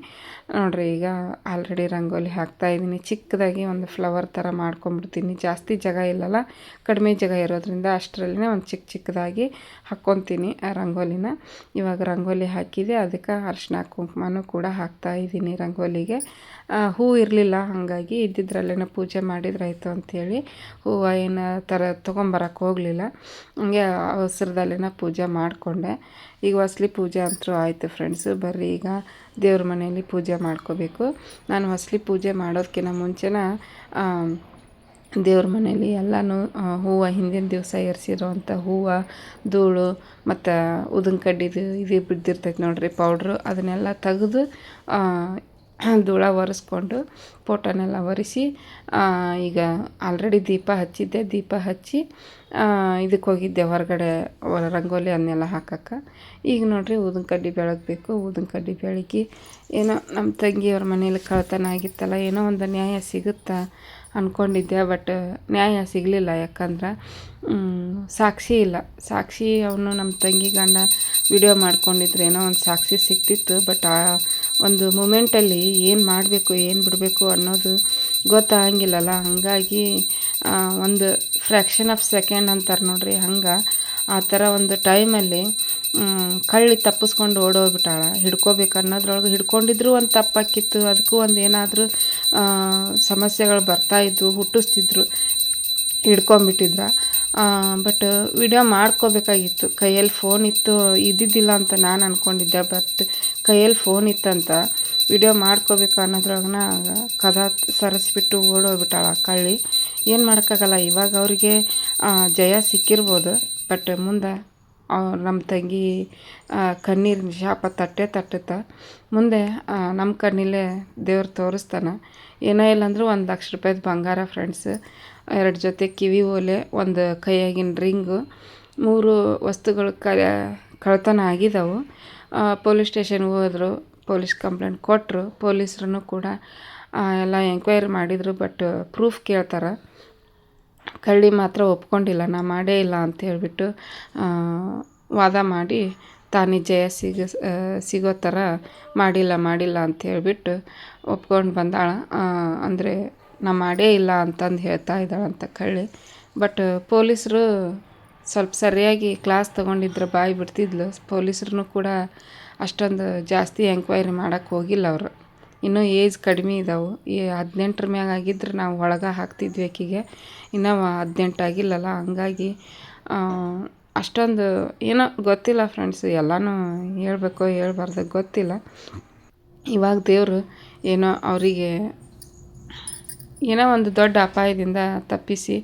ನೋಡಿರಿ. ಈಗ ಆಲ್ರೆಡಿ ರಂಗೋಲಿ ಹಾಕ್ತಾಯಿದ್ದೀನಿ. ಚಿಕ್ಕದಾಗಿ ಒಂದು ಫ್ಲವರ್ ಥರ ಮಾಡ್ಕೊಂಬಿಡ್ತೀನಿ. ಜಾಸ್ತಿ ಜಾಗ ಇಲ್ಲಲ್ಲ, ಕಡಿಮೆ ಜಾಗ ಇರೋದ್ರಿಂದ ಅಷ್ಟರಲ್ಲೇ ಒಂದು ಚಿಕ್ಕದಾಗಿ ಹಾಕ್ಕೊತೀನಿ ಆ ರಂಗೋಲಿನ. ಇವಾಗ ರಂಗೋಲಿ ಹಾಕಿದೆ, ಅದಕ್ಕೆ ಅರಿಶಿನ ಕುಂಕುಮನೂ ಕೂಡ ಹಾಕ್ತಾಯಿದ್ದೀನಿ ರಂಗೋಲಿಗೆ. ಹೂ ಇರಲಿಲ್ಲ, ಹಾಗಾಗಿ ಇದ್ದಿದ್ರಲ್ಲೇ ಪೂಜೆ ಮಾಡಿದ್ರಾಯ್ತು ಅಂಥೇಳಿ ಹೂವು ಏನು ತೊಗೊಂಬರಕ್ಕೆ ಹೋಗಲಿಲ್ಲ. ಹಂಗೆ ಅವಸರದಲ್ಲೇ ಪೂಜೆ ಮಾಡಿಕೊಂಡೆ. ಈಗ ಹೊಸ್ಲಿ ಪೂಜೆ ಅಂತೂ ಆಯಿತು ಫ್ರೆಂಡ್ಸು. ಬರ್ರಿ ಈಗ ದೇವ್ರ ಮನೆಯಲ್ಲಿ ಪೂಜೆ ಮಾಡ್ಕೋಬೇಕು. ನಾನು ಹೊಸ್ಲಿ ಪೂಜೆ ಮಾಡೋದಕ್ಕಿಂತ ಮುಂಚೆನ ದೇವ್ರ ಮನೇಲಿ ಎಲ್ಲನೂ ಹೂವು ಹಿಂದಿನ ದಿವಸ ಏರಿಸಿರೋವಂಥ ಹೂವು, ಧೂಳು ಮತ್ತು ಉದಿನ ಕಡ್ಡಿದು ಇದು ಬಿದ್ದಿರ್ತೈತೆ ನೋಡಿರಿ ಪೌಡ್ರು, ಅದನ್ನೆಲ್ಲ ತೆಗೆದು ಧೂಳ ಒರೆಸ್ಕೊಂಡು ಫೋಟೋನೆಲ್ಲ ಒರೆಸಿ ಈಗ ಆಲ್ರೆಡಿ ದೀಪ ಹಚ್ಚಿದ್ದೆ. ದೀಪ ಹಚ್ಚಿ ಇದಕ್ಕೆ ಹೋಗಿದ್ದೆ ಹೊರಗಡೆ ರಂಗೋಲಿ ಅದನ್ನೆಲ್ಲ ಹಾಕಕ್ಕೆ. ಈಗ ನೋಡಿರಿ ಊದಿನ ಕಡ್ಡಿ ಬೆಳಗಬೇಕು. ಊದಿನ ಕಡ್ಡಿ ಬೆಳಗಿ ಏನೋ ನಮ್ಮ ತಂಗಿಯವ್ರ ಮನೇಲಿ ಕಳ್ತನ ಆಗಿತ್ತಲ್ಲ, ಏನೋ ಒಂದು ನ್ಯಾಯ ಸಿಗುತ್ತಾ ಅಂದ್ಕೊಂಡಿದ್ದೆ. ಬಟ್ ನ್ಯಾಯ ಸಿಗಲಿಲ್ಲ. ಯಾಕಂದ್ರೆ ಸಾಕ್ಷಿ ಇಲ್ಲ. ಸಾಕ್ಷಿ ಅವನು ನಮ್ಮ ತಂಗಿ ಗಂಡ ವಿಡಿಯೋ ಮಾಡ್ಕೊಂಡಿದ್ರೆ ಏನೋ ಒಂದು ಸಾಕ್ಷಿ ಸಿಗ್ತಿತ್ತು. ಬಟ್ ಆ ಒಂದು ಮೂಮೆಂಟಲ್ಲಿ ಏನು ಮಾಡಬೇಕು ಏನು ಬಿಡಬೇಕು ಅನ್ನೋದು ಗೊತ್ತಾಗಂಗಿಲ್ಲಲ್ಲ. ಹಾಗಾಗಿ ಒಂದು ಫ್ರ್ಯಾಕ್ಷನ್ ಆಫ್ ಸೆಕೆಂಡ್ ಅಂತಾರೆ ನೋಡ್ರಿ, ಹಂಗೆ ಆ ಥರ ಒಂದು ಟೈಮಲ್ಲಿ ಕಳ್ಳಿ ತಪ್ಪಿಸ್ಕೊಂಡು ಓಡೋಗ್ಬಿಟ್ಟಾಳ. ಹಿಡ್ಕೋಬೇಕು ಅನ್ನೋದ್ರೊಳಗೆ ಹಿಡ್ಕೊಂಡಿದ್ರು ಒಂದು ತಪ್ಪಾಕಿತ್ತು, ಅದಕ್ಕೂ ಒಂದು ಏನಾದರೂ ಸಮಸ್ಯೆಗಳು ಬರ್ತಾಯಿದ್ವು, ಹುಟ್ಟಿಸ್ತಿದ್ರು, ಹಿಡ್ಕೊಂಬಿಟ್ಟಿದ್ರ. But video ಮಾಡ್ಕೋಬೇಕಾಗಿತ್ತು. ಕೈಯಲ್ಲಿ ಫೋನ್ ಇದ್ದಿದ್ದಿಲ್ಲ ಅಂತ ನಾನು ಅಂದ್ಕೊಂಡಿದ್ದೆ. ಬಟ್ ಕೈಯಲ್ಲಿ ಫೋನ್ ಇತ್ತಂತ ವಿಡಿಯೋ ಮಾಡ್ಕೋಬೇಕು ಅನ್ನೋದ್ರೊಳಗನ ಕದ ಸರಿಸ್ಬಿಟ್ಟು ಓಡೋಗ್ಬಿಟ್ಟಾಳ ಕಳ್ಳಿ. ಏನು ಮಾಡೋಕ್ಕಾಗಲ್ಲ. ಇವಾಗ ಅವರಿಗೆ ಜಯ ಸಿಕ್ಕಿರ್ಬೋದು, ಬಟ್ ಮುಂದೆ ನಮ್ಮ ತಂಗಿ ಕಣ್ಣೀರಿನ ಶಾಪ ತಟ್ಟುತ್ತೆ. ಮುಂದೆ ನಮ್ಮ ಕಣ್ಣಲ್ಲೇ ದೇವ್ರು ತೋರಿಸ್ತಾನೆ. ಏನೋ ಇಲ್ಲಾಂದ್ರೂ 1 ಲಕ್ಷ ರೂಪಾಯಿದು ಬಂಗಾರ ಫ್ರೆಂಡ್ಸ್, 2 ಜೊತೆ ಕಿವಿ ಓಲೆ, ಒಂದು ಕೈಯಾಗಿನ ರಿಂಗು, 3 ವಸ್ತುಗಳು ಕಳ್ತನ ಆಗಿದ್ದಾವೆ. ಪೊಲೀಸ್ ಸ್ಟೇಷನ್ಗೆ ಹೋದರು, ಪೊಲೀಸ್ ಕಂಪ್ಲೇಂಟ್ ಕೊಟ್ಟರು. ಪೊಲೀಸರು ಕೂಡ ಎಲ್ಲ ಎಂಕ್ವೈರಿ ಮಾಡಿದರು. ಬಟ್ ಪ್ರೂಫ್ ಕೇಳ್ತಾರೆ. ಕಳ್ಳಿ ಮಾತ್ರ ಒಪ್ಕೊಂಡಿಲ್ಲ, ನಾ ಮಾಡೇ ಇಲ್ಲ ಅಂತ ಹೇಳಿಬಿಟ್ಟು ವಾದ ಮಾಡಿ ತಾನೇ ಜಯ ಸಿಗೋ ಥರ ಮಾಡಿಲ್ಲ ಅಂತ ಹೇಳಿಬಿಟ್ಟು ಒಪ್ಕೊಂಡು ಬಂದಾಳ. ಅಂದರೆ ನಾ ಮಾಡೇ ಇಲ್ಲ ಅಂತಂದು ಹೇಳ್ತಾ ಇದ್ದಾಳಂತ ಕಳ್ಳಿ. ಬಟ್ ಪೊಲೀಸರು ಸ್ವಲ್ಪ ಸರಿಯಾಗಿ ಕ್ಲಾಸ್ ತೊಗೊಂಡಿದ್ರೆ ಬಾಯಿ ಬಿಡ್ತಿದ್ಲು. ಪೊಲೀಸರು ಕೂಡ ಅಷ್ಟೊಂದು ಜಾಸ್ತಿ ಎಂಕ್ವೈರಿ ಮಾಡೋಕ್ಕೆ ಹೋಗಿಲ್ಲ ಅವರು. ಇನ್ನೂ ಏಜ್ ಕಡಿಮೆ ಇದ್ದಾವೆ. ಈ 18 ಮ್ಯಾಗ ಆಗಿದ್ರೆ ನಾವು ಒಳಗೆ ಹಾಕ್ತಿದ್ವಿ ಆಕಿಗೆ. ಇನ್ನೂ 18 ಆಗಿಲ್ಲಲ್ಲ, ಹಂಗಾಗಿ ಅಷ್ಟೊಂದು ಏನೋ ಗೊತ್ತಿಲ್ಲ ಫ್ರೆಂಡ್ಸ್. ಎಲ್ಲನೂ ಹೇಳ್ಬೇಕೋ ಹೇಳ್ಬಾರ್ದು ಗೊತ್ತಿಲ್ಲ. ಇವಾಗ ದೇವರು ಏನೋ ಅವರಿಗೆ ಏನೋ ಒಂದು ದೊಡ್ಡ ಅಪಾಯದಿಂದ ತಪ್ಪಿಸಿ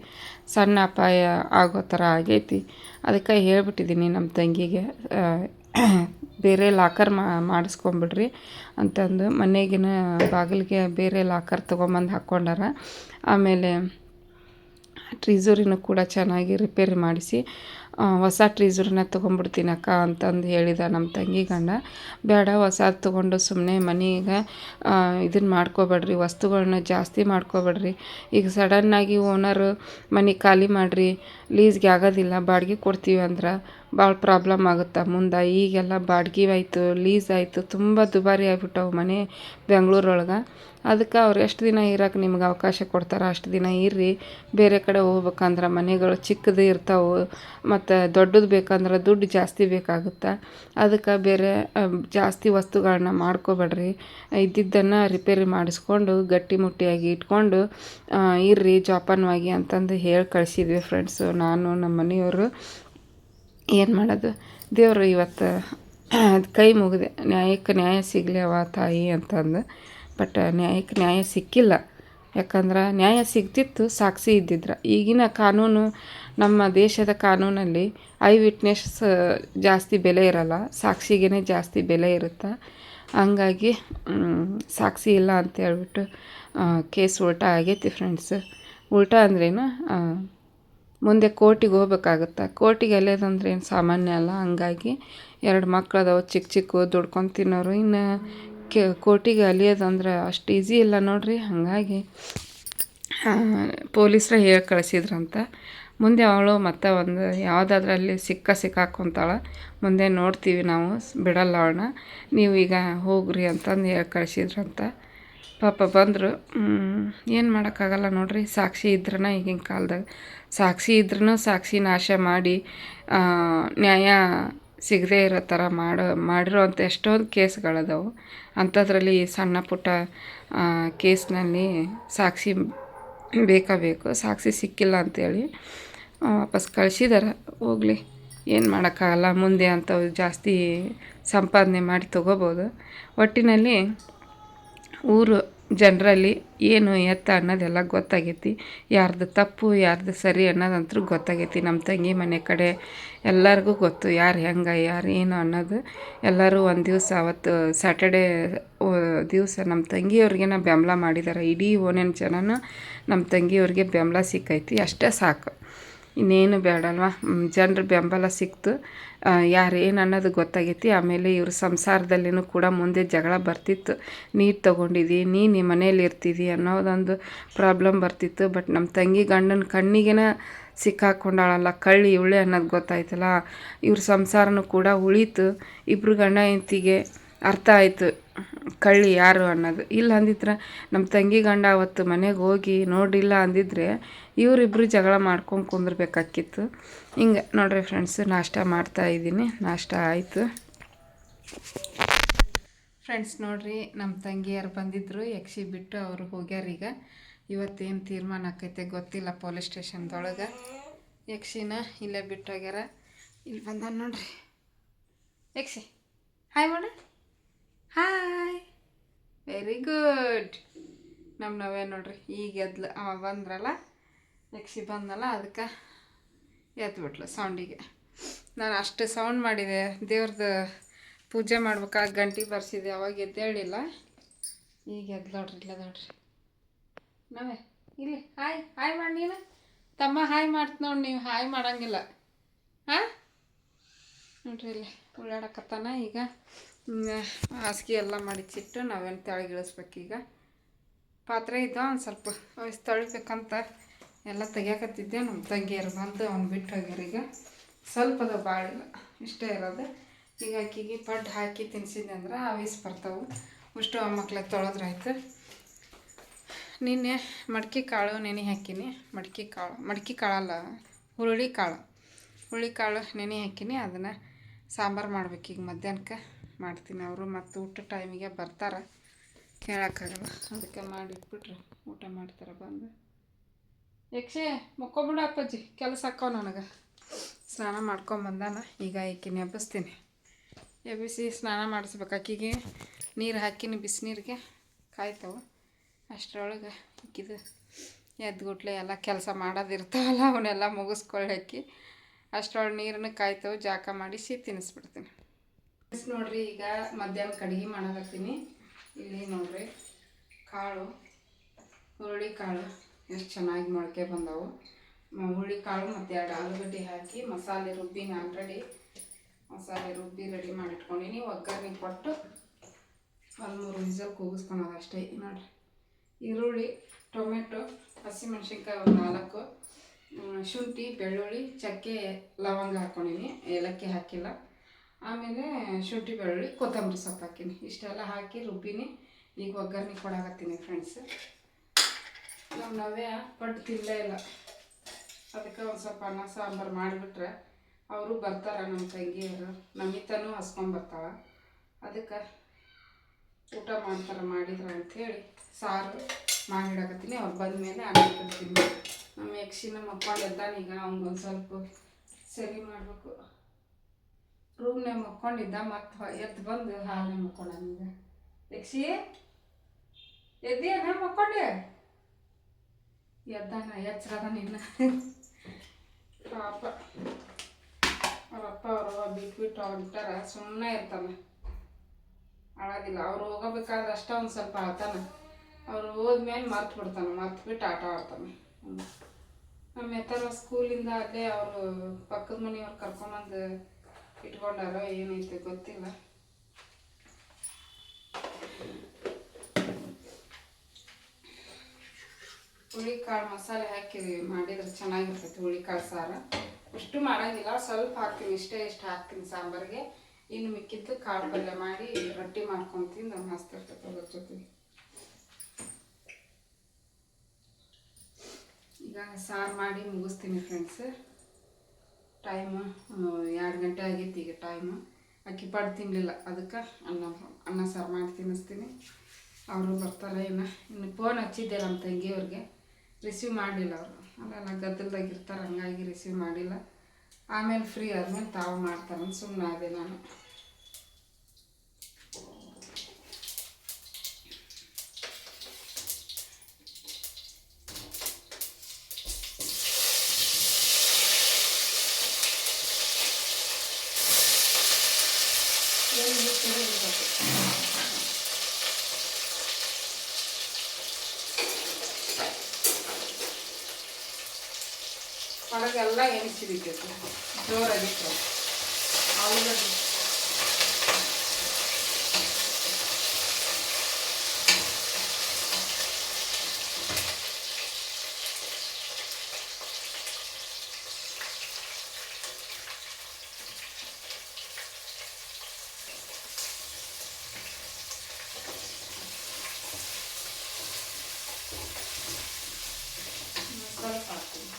ಸಣ್ಣ ಅಪಾಯ ಆಗೋ ಥರ ಆಗೈತಿ. ಅದಕ್ಕೆ ಹೇಳ್ಬಿಟ್ಟಿದ್ದೀನಿ ನಮ್ಮ ತಂಗಿಗೆ, ಬೇರೆ ಲಾಕರ್ ಮಾಡಿಸ್ಕೊಂಬಿಡ್ರಿ ಅಂತಂದು. ಮನೆಗಿನ ಬಾಗಿಲಿಗೆ ಬೇರೆ ಲಾಕರ್ ತೊಗೊಂಬಂದು ಹಾಕ್ಕೊಂಡಾರ. ಆಮೇಲೆ ಟ್ರಿಜರಿನೂ ಕೂಡ ಚೆನ್ನಾಗಿ ರಿಪೇರಿ ಮಾಡಿಸಿ ಹೊಸ ಟ್ರೀಸರ್ನ ತೊಗೊಂಡ್ಬಿಡ್ತೀನಿ ಅಕ್ಕ ಅಂತಂದು ಹೇಳಿದ ನಮ್ಮ ತಂಗಿ ಗಂಡ. ಬೇಡ ಹೊಸದು ತೊಗೊಂಡು ಸುಮ್ಮನೆ ಮನೆಗೆ ಇದನ್ನು ಮಾಡ್ಕೋಬೇಡ್ರಿ, ವಸ್ತುಗಳನ್ನ ಜಾಸ್ತಿ ಮಾಡ್ಕೋಬೇಡ್ರಿ. ಈಗ ಸಡನ್ನಾಗಿ ಓನರು ಮನೆ ಖಾಲಿ ಮಾಡಿರಿ, ಲೀಸ್ಗೆ ಆಗೋದಿಲ್ಲ, ಬಾಡಿಗೆ ಕೊಡ್ತೀವಿ ಅಂದ್ರೆ ಭಾಳ ಪ್ರಾಬ್ಲಮ್ ಆಗುತ್ತೆ ಮುಂದೆ. ಈಗೆಲ್ಲ ಬಾಡ್ಗೆ ಆಯಿತು, ಲೀಸ್ ಆಯಿತು, ತುಂಬ ದುಬಾರಿ ಆಗಿಬಿಟ್ಟವು ಮನೆ ಬೆಂಗಳೂರೊಳಗೆ. ಅದಕ್ಕೆ ಅವ್ರು ಎಷ್ಟು ದಿನ ಇರೋಕೆ ನಿಮ್ಗೆ ಅವಕಾಶ ಕೊಡ್ತಾರೆ ಅಷ್ಟು ದಿನ ಇರ್ರಿ. ಬೇರೆ ಕಡೆ ಹೋಗ್ಬೇಕಂದ್ರೆ ಮನೆಗಳು ಚಿಕ್ಕದು ಇರ್ತಾವೆ, ಮತ್ತು ದೊಡ್ಡದು ಬೇಕಂದ್ರೆ ದುಡ್ಡು ಜಾಸ್ತಿ ಬೇಕಾಗುತ್ತೆ. ಅದಕ್ಕೆ ಬೇರೆ ಜಾಸ್ತಿ ವಸ್ತುಗಳನ್ನ ಮಾಡ್ಕೋಬೇಡ್ರಿ, ಇದ್ದಿದ್ದನ್ನು ರಿಪೇರಿ ಮಾಡಿಸ್ಕೊಂಡು ಗಟ್ಟಿಮುಟ್ಟಿಯಾಗಿ ಇಟ್ಕೊಂಡು ಇರ್ರಿ ಜೋಪಾನವಾಗಿ ಅಂತಂದು ಹೇಳಿ ಕಳಿಸಿದ್ವಿ ಫ್ರೆಂಡ್ಸು. ನಾನು ನಮ್ಮ ಮನೆಯವರು ಏನು ಮಾಡೋದು, ದೇವರು ಇವತ್ತು ಕೈ ಮುಗಿದೆ, ನ್ಯಾಯಕ್ಕೆ ನ್ಯಾಯ ಸಿಗಲಿ ಅವ ತಾಯಿ ಅಂತಂದು. ಬಟ್ ನ್ಯಾಯಕ್ಕೆ ನ್ಯಾಯ ಸಿಕ್ಕಿಲ್ಲ. ಯಾಕಂದ್ರೆ ನ್ಯಾಯ ಸಿಗ್ತಿತ್ತು ಸಾಕ್ಷಿ ಇದ್ದಿದ್ರೆ. ಈಗಿನ ಕಾನೂನು, ನಮ್ಮ ದೇಶದ ಕಾನೂನಲ್ಲಿ ಐ ವಿಟ್ನೆಸ್ ಜಾಸ್ತಿ ಬೆಲೆ ಇರಲ್ಲ, ಸಾಕ್ಷಿಗೇ ಜಾಸ್ತಿ ಬೆಲೆ ಇರುತ್ತೆ. ಹಂಗಾಗಿ ಸಾಕ್ಷಿ ಇಲ್ಲ ಅಂತ ಹೇಳ್ಬಿಟ್ಟು ಕೇಸ್ ಉಲ್ಟಾ ಆಗೈತಿ ಫ್ರೆಂಡ್ಸ್. ಉಲ್ಟಾ ಅಂದ್ರೇನು, ಮುಂದೆ ಕೋರ್ಟಿಗೆ ಹೋಗ್ಬೇಕಾಗುತ್ತೆ. ಕೋರ್ಟಿಗೆ ಅಲ್ಲೇದಂದ್ರೆ ಏನು ಸಾಮಾನ್ಯ ಅಲ್ಲ. ಹಂಗಾಗಿ 2 ಮಕ್ಕಳದವು ಚಿಕ್ಕ ಚಿಕ್ಕ ದುಡ್ಕೊಂಡು ತಿನ್ನೋರು, ಇನ್ನು ಕೋರ್ಟಿಗೆ ಅಲಿಯೋದಂದ್ರೆ ಅಷ್ಟು ಈಸಿ ಇಲ್ಲ ನೋಡ್ರಿ. ಹಾಗಾಗಿ ಪೊಲೀಸರು ಹೇಳಿ ಕಳಿಸಿದ್ರಂತ. ಮುಂದೆ ಅವಳು ಮತ್ತೆ ಒಂದು ಯಾವುದಾದ್ರಲ್ಲಿ ಸಿಕ್ಕಾಕೊಂತಾಳೆ. ಮುಂದೆ ನೋಡ್ತೀವಿ ನಾವು, ಬಿಡಲ್ಲ ಅವಳನ್ನ. ನೀವು ಈಗ ಹೋಗ್ರಿ ಅಂತಂದು ಹೇಳಿ ಕಳಿಸಿದ್ರಂತ. ಪಾಪ ಬಂದರು. ಏನು ಮಾಡೋಕ್ಕಾಗಲ್ಲ ನೋಡ್ರಿ, ಸಾಕ್ಷಿ ಇದ್ರನ ಈಗಿನ ಕಾಲದಾಗ. ಸಾಕ್ಷಿ ಇದ್ರೂ ಸಾಕ್ಷಿ ನಾಶ ಮಾಡಿ ನ್ಯಾಯ ಸಿಗದೇ ಇರೋ ಥರ ಮಾಡಿರೋವಂಥ ಎಷ್ಟೊಂದು ಕೇಸ್ಗಳದಾವು. ಅಂಥದ್ರಲ್ಲಿ ಸಣ್ಣ ಪುಟ್ಟ ಕೇಸ್ನಲ್ಲಿ ಸಾಕ್ಷಿ ಬೇಕು. ಸಾಕ್ಷಿ ಸಿಕ್ಕಿಲ್ಲ ಅಂಥೇಳಿ ವಾಪಸ್ ಕಳಿಸಿದಾರೆ. ಹೋಗಲಿ, ಏನು ಮಾಡೋಕ್ಕಾಗಲ್ಲ. ಮುಂದೆ ಅಂಥವು ಜಾಸ್ತಿ ಸಂಪಾದನೆ ಮಾಡಿ ತೊಗೋಬೋದು. ಒಟ್ಟಿನಲ್ಲಿ ಊರು ಜನರಲ್ಲಿ ಏನು ಎತ್ತ ಅನ್ನೋದೆಲ್ಲ ಗೊತ್ತಾಗೈತಿ. ಯಾರ್ದು ತಪ್ಪು ಯಾರ್ದು ಸರಿ ಅನ್ನೋದಂತೂ ಗೊತ್ತಾಗೈತಿ. ನಮ್ಮ ತಂಗಿ ಮನೆ ಕಡೆ ಎಲ್ಲರಿಗೂ ಗೊತ್ತು, ಯಾರು ಹೆಂಗೆ ಯಾರು ಏನು ಅನ್ನೋದು. ಎಲ್ಲರೂ ಒಂದು ದಿವಸ ಅವತ್ತು ಸ್ಯಾಟರ್ಡೇ ದಿವಸ ನಮ್ಮ ತಂಗಿಯವ್ರಿಗೇನ ಬೆಂಬಲ ಮಾಡಿದ್ದಾರೆ. ಇಡೀ ಓನೇನ ಜನನೂ ನಮ್ಮ ತಂಗಿಯವ್ರಿಗೆ ಬೆಂಬಲ ಸಿಕ್ಕೈತಿ, ಅಷ್ಟೇ ಸಾಕು, ಇನ್ನೇನು ಬೇಡಲ್ವ. ಜನರ ಬೆಂಬಲ ಸಿಕ್ತು, ಯಾರು ಏನು ಅನ್ನೋದು ಗೊತ್ತಾಗೈತಿ. ಆಮೇಲೆ ಇವ್ರ ಸಂಸಾರದಲ್ಲಿನೂ ಕೂಡ ಮುಂದೆ ಜಗಳ ಬರ್ತಿತ್ತು. ನೀರು ತೊಗೊಂಡಿದ್ದಿ, ನೀನು ಮನೇಲಿ ಇರ್ತಿದ್ದಿ ಅನ್ನೋದೊಂದು ಪ್ರಾಬ್ಲಮ್ ಬರ್ತಿತ್ತು. ಬಟ್ ನಮ್ಮ ತಂಗಿ ಗಂಡನ ಕಣ್ಣಿಗೇನ ಸಿಕ್ಕಾಕೊಂಡಾಳಲ್ಲ, ಕಳ್ಳಿ ಇವಳೆ ಅನ್ನೋದು ಗೊತ್ತಾಯ್ತಲ್ಲ. ಇವ್ರ ಸಂಸಾರನೂ ಕೂಡ ಉಳೀತು. ಇಬ್ಬರು ಗಂಡ ಹೆಂಡ್ತಿಗೆ ಅರ್ಥ ಆಯಿತು ಕಳ್ಳಿ ಯಾರು ಅನ್ನೋದು. ಇಲ್ಲ ಅಂದಿದ್ರೆ ನಮ್ಮ ತಂಗಿ ಗಂಡ ಅವತ್ತು ಮನೆಗೆ ಹೋಗಿ ನೋಡಿಲ್ಲ ಅಂದಿದ್ರೆ ಇವರಿಬ್ಬರು ಜಗಳ ಮಾಡ್ಕೊಂಡು ಕುಂದ್ರಬೇಕಾಗಿತ್ತು. ಹಿಂಗೆ ನೋಡ್ರಿ ಫ್ರೆಂಡ್ಸು, ನಾಷ್ಟ ಮಾಡ್ತಾಯಿದ್ದೀನಿ. ನಾಷ್ಟ ಆಯಿತು ಫ್ರೆಂಡ್ಸ್. ನೋಡ್ರಿ, ನಮ್ಮ ತಂಗಿಯರು ಬಂದಿದ್ದರು, ಯಕ್ಷಿ ಬಿಟ್ಟು ಅವರು ಹೋಗ್ಯಾರೀಗ. ಇವತ್ತೇನು ತೀರ್ಮಾನ ಆಕೈತೆ ಗೊತ್ತಿಲ್ಲ. ಪೊಲೀಸ್ ಸ್ಟೇಷನ್ದೊಳಗೆ ಯಕ್ಷಿನ ಇಲ್ಲೇ ಬಿಟ್ಟು ಹೋಗ್ಯಾರ. ಇಲ್ಲಿ ಬಂದ ನೋಡ್ರಿ ಯಕ್ಷಿ. ಹಾಯ್ ಮಾಡ. Hi, very good. ನಮ್ಮ ನವೇ ನೋಡ್ರಿ ಈಗ ಎದ್ಲು. ಅವ ಬಂದ್ರಲ್ಲ, ಯಕ್ಷಿ ಬಂದಲ್ಲ, ಅದಕ್ಕೆ ಎದ್ಬಿಟ್ಲು ಸೌಂಡಿಗೆ. ನಾನು ಅಷ್ಟು ಸೌಂಡ್ ಮಾಡಿದೆ, ದೇವ್ರದ್ದು ಪೂಜೆ ಮಾಡ್ಬೇಕಾಗ ಗಂಟೆ ಬರ್ಸಿದೆ, ಅವಾಗ ಎದ್ದೇಳಿಲ್ಲ. ಈಗ ಎದ್ದು ನೋಡ್ರಿ, ಇಲ್ಲ ನೋಡ್ರಿ ನವೇ ಇಲ್ಲಿ. ಹಾಯ್ ಹಾಯ್ ಮಾಡಿ ನೀನು. ತಮ್ಮ ಹಾಯ್ ಮಾಡ್ತ ನೋಡಿ, ನೀವು ಹಾಯ್ ಮಾಡೋಂಗಿಲ್ಲ. ಹಾಂ ನೋಡ್ರಿ, ಇಲ್ಲಿ ಉಳ್ಳಾಡಕತ್ತಾನ. ಈಗ ಹಾಸಿಗೆ ಎಲ್ಲ ಮಡಿಚಿಟ್ಟು ನಾವೇನು ತೆಳಗಿಳಿಸ್ಬೇಕೀಗ. ಪಾತ್ರೆ ಇದ್ದ ಒಂದು ಸ್ವಲ್ಪ ತೊಳಿಬೇಕಂತ ಎಲ್ಲ ತೆಗಿಯಾಕತ್ತಿದ್ದೆ. ನಮ್ಮ ತಂಗಿಯರು ಬಂದು ಅವ್ನು ಬಿಟ್ಟು ಹೋಗ್ಯಾರ. ಈಗ ಸ್ವಲ್ಪದ ಭಾಳಿಲ್ಲ, ಇಷ್ಟೇ ಇರೋದು. ಈಗ ಆಕಿಗೆ ಪಡ್ಡು ಹಾಕಿ ತಿನ್ಸಿದ್ದೆ ಅಂದ್ರೆ ಆವಿಸ್ ಬರ್ತಾವೆ. ಅಷ್ಟು ಮಕ್ಳಿಗೆ ತೊಳೆದ್ರಾಯ್ತು. ನಿನ್ನೆ ಮಡ್ಕೆ ಕಾಳು ನೆನೆ ಹಾಕಿನಿ. ಮಡ್ಕೆ ಕಾಳಲ್ಲ, ಹುರುಳಿ ಕಾಳು ನೆನೆ ಹಾಕಿನಿ. ಅದನ್ನು ಸಾಂಬಾರು ಮಾಡ್ಬೇಕು. ಈಗ ಮಧ್ಯಾಹ್ನಕ್ಕೆ ಮಾಡ್ತೀನಿ. ಅವರು ಮತ್ತು ಊಟ ಟೈಮಿಗೆ ಬರ್ತಾರೆ, ಹೇಳೋಕ್ಕಾಗಲ್ಲ. ಅದಕ್ಕೆ ಮಾಡಿಟ್ಬಿಟ್ರೆ ಊಟ ಮಾಡ್ತಾರೆ ಬಂದು. ಯಕ್ಷೆ ಮಕ್ಕೊಬಿಡು ಅಪ್ಪಾಜಿ, ಕೆಲಸ ಹಾಕೋ ನನಗೆ. ಸ್ನಾನ ಮಾಡ್ಕೊಂಬಂದಾನ. ಈಗ ಈಕಿನ ಎಬ್ಬಿಸ್ತೀನಿ. ಎಬ್ಬಿಸಿ ಸ್ನಾನ ಮಾಡಿಸ್ಬೇಕು. ಆಕಿಗೆ ನೀರು ಹಾಕಿನಿ, ಬಿಸಿನೀರಿಗೆ ಕಾಯ್ತಾವೆ. ಅಷ್ಟರೊಳಗೆ ಈಕಿದು ಎದ್ಗುಟ್ಲೆ ಎಲ್ಲ ಕೆಲಸ ಮಾಡೋದಿರ್ತಾವಲ್ಲ, ಅವನ್ನೆಲ್ಲ ಮುಗಿಸ್ಕೊಳ್ಳಿ ಹಾಕಿ ಅಷ್ಟರೊಳಗೆ ನೀರನ್ನು ಕಾಯ್ತಾವೆ. ಜಾಕ ಮಾಡಿಸಿ ತಿನ್ನಿಸ್ಬಿಡ್ತೀನಿ. ನೋಡ್ರಿ, ಈಗ ಮಧ್ಯಾಹ್ನಕ್ಕೆ ಅಡುಗೆ ಮಾಡಕತ್ತೀನಿ. ಇಲ್ಲಿ ನೋಡ್ರಿ, ಕಾಳು, ಹುರುಳಿ ಕಾಳು ಎಷ್ಟು ಚೆನ್ನಾಗಿ ಮೊಳಕೆ ಬಂದವು. ಹುರುಳಿಕಾಳು ಮತ್ತು 2 ಆಲೂಗಡ್ಡೆ ಹಾಕಿ ಮಸಾಲೆ ರುಬ್ಬಿ ರೆಡಿ ಮಾಡಿಟ್ಕೊಂಡಿನಿ. ಒಗ್ಗರಣೆ ಕೊಟ್ಟು 1-3 ವಿಸಲ್ ಕೂಗಿಸ್ಕೊಳೋದು ಅಷ್ಟೇ. ನೋಡಿರಿ, ಈರುಳ್ಳಿ, ಟೊಮೆಟೊ, ಹಸಿಮೆಣ್ಸಿನ್ಕಾಯಿ 4, ಶುಂಠಿ, ಬೆಳ್ಳುಳ್ಳಿ, ಚಕ್ಕೆ, ಲವಂಗ ಹಾಕ್ಕೊಂಡಿನಿ, ಏಲಕ್ಕಿ ಹಾಕಿಲ್ಲ. ಆಮೇಲೆ ಶುಂಠಿ, ಬೆಳ್ಳುಳ್ಳಿ, ಕೊತ್ತಂಬರಿ ಸೊಪ್ಪು ಹಾಕೀನಿ. ಇಷ್ಟೆಲ್ಲ ಹಾಕಿ ರುಬ್ಬಿನಿ. ಈಗ ಒಗ್ಗರಣೆ ಕೊಡಾಕತ್ತೀನಿ ಫ್ರೆಂಡ್ಸ್. ನಮ್ಮ ನವ್ಯ ಪಟ್ಟು ತಿನ್ನಲೇ ಇಲ್ಲ, ಅದಕ್ಕೆ ಒಂದು ಸ್ವಲ್ಪ ಅನ್ನ ಸಾಂಬಾರು ಮಾಡಿಬಿಟ್ರೆ ಅವರು ಬರ್ತಾರೆ. ನಮ್ಮ ತಂಗಿಯವರು ನಮಿತನೂ ಹಸ್ಕೊಂಬರ್ತಾಳೆ, ಅದಕ್ಕೆ ಊಟ ಮಾಡಿದ್ರೆ ಅಂಥೇಳಿ ಸಾರು ಮಾಡಿಡಕತ್ತೀನಿ. ಅವ್ರು ಬಂದ ಮೇಲೆ ಅನ್ನ ಕಟ್ತೀನಿ. ನಮ್ಮ ಯಕ್ಷಿನ ಮಕ್ಕೊಂಡಿದ್ದಾನೆ. ಈಗ ಅವ್ನಿಗೊಂದು ಸ್ವಲ್ಪ ಸರಿ ಮಾಡಬೇಕು. ರೂಮ್ನಾಗ ಮಕ್ಕೊಂಡಿದ್ದ, ಮತ್ತು ಎದ್ದು ಬಂದು ಹಾಲೇ ಮಕ್ಕೊಂಡೀಗ. ಯಕ್ಷಿ ಎದ್ದೀನ ಮಕ್ಕೊಂಡೆ? ಎದ್ದಾನ, ಎಚ್ಚರದ ನಿನ್ನ ಪಾಪ. ಅವರಪ್ಪ ಅವರು ಬಿಟ್ಬಿಟ್ಟು ಹೊಂಟಾರ, ಸುಮ್ಮನೆ ಇರ್ತಾನೆ, ಅಳೋದಿಲ್ಲ. ಅವ್ರು ಹೋಗಬೇಕಾದ್ರೆ ಅಷ್ಟೇ ಒಂದು ಸ್ವಲ್ಪ ಅಳ್ತಾನೆ. ಅವ್ರು ಹೋದ್ಮೇಲೆ ಮರ್ತು ಬಿಟ್ಟು ಆಟ ಆಡ್ತಾನೆ. ನಮ್ಮ ಎತ್ತರ ಸ್ಕೂಲಿಂದ ಅಲ್ಲೇ ಅವರು ಪಕ್ಕದ ಮನೆಯವ್ರು ಕರ್ಕೊಂಬಂದು ಇಟ್ಕೊಂಡಾರೋ ಏನೈತೆ ಗೊತ್ತಿಲ್ಲ. ಹುರುಳಿಕಾಳು ಮಸಾಲೆ ಹಾಕಿ ಮಾಡಿದ್ರೆ ಚೆನ್ನಾಗಿರ್ತೈತಿ. ಹುರುಳಿಕಾಳು ಸಾರು ಇಷ್ಟು ಮಾಡೋಂಗಿಲ್ಲ, ಸ್ವಲ್ಪ ಹಾಕ್ತೀನಿ, ಇಷ್ಟು ಹಾಕ್ತೀನಿ ಸಾಂಬಾರಿಗೆ. ಇನ್ನು ಮಿಕ್ಕಿದ್ದು ಕಾಳು ಪಲ್ಯ ಮಾಡಿ ರೊಟ್ಟಿ ಮಾಡ್ಕೊಂಡು ತಿಂದು ಮಸ್ತ್ ಇರ್ತೈತೆ ಅದ್ರ ಜೊತೆಗೆ. ಈಗ ಸಾರು ಮಾಡಿ ಮುಗಿಸ್ತೀನಿ ಫ್ರೆಂಡ್ಸ್. ಟೈಮು 2 ಗಂಟೆ ಆಗೈತಿ ಈಗ ಟೈಮು. ಅಕ್ಕಿ ಪಡ್ಡು ತಿನ್ನಲಿಲ್ಲ, ಅದಕ್ಕೆ ಅನ್ನ ಸಾರು ಮಾಡಿ ತಿನ್ನಿಸ್ತೀನಿ. ಅವರು ಬರ್ತಾರೆ. ಇನ್ನು ಫೋನ್ ಹಚ್ಚಿದ್ದೆ ನಮ್ಮ ತಂಗಿಯವ್ರಿಗೆ, ರಿಸೀವ್ ಮಾಡಲಿಲ್ಲ. ಅವರು ಅಲ್ಲೆಲ್ಲ ಗದ್ದಲ್ದಾಗಿರ್ತಾರೆ, ಹಂಗಾಗಿ ರಿಸೀವ್ ಮಾಡಿಲ್ಲ. ಆಮೇಲೆ ಫ್ರೀ ಆದಮೇಲೆ ತಾವು ಮಾಡ್ತಾರಂತ ಸುಮ್ಮನೆ ಆದೆ ನಾನು. ಒಳಗೆಲ್ಲ ಎನಿಸಿಬಿಟ್ಟೈತಿ, ಜೋರಾಗಿತ್ತು. ಆಲೂಗಡ್ಡೆ ಸ್ವಲ್ಪ ಹಾಕ್ತೀನಿ.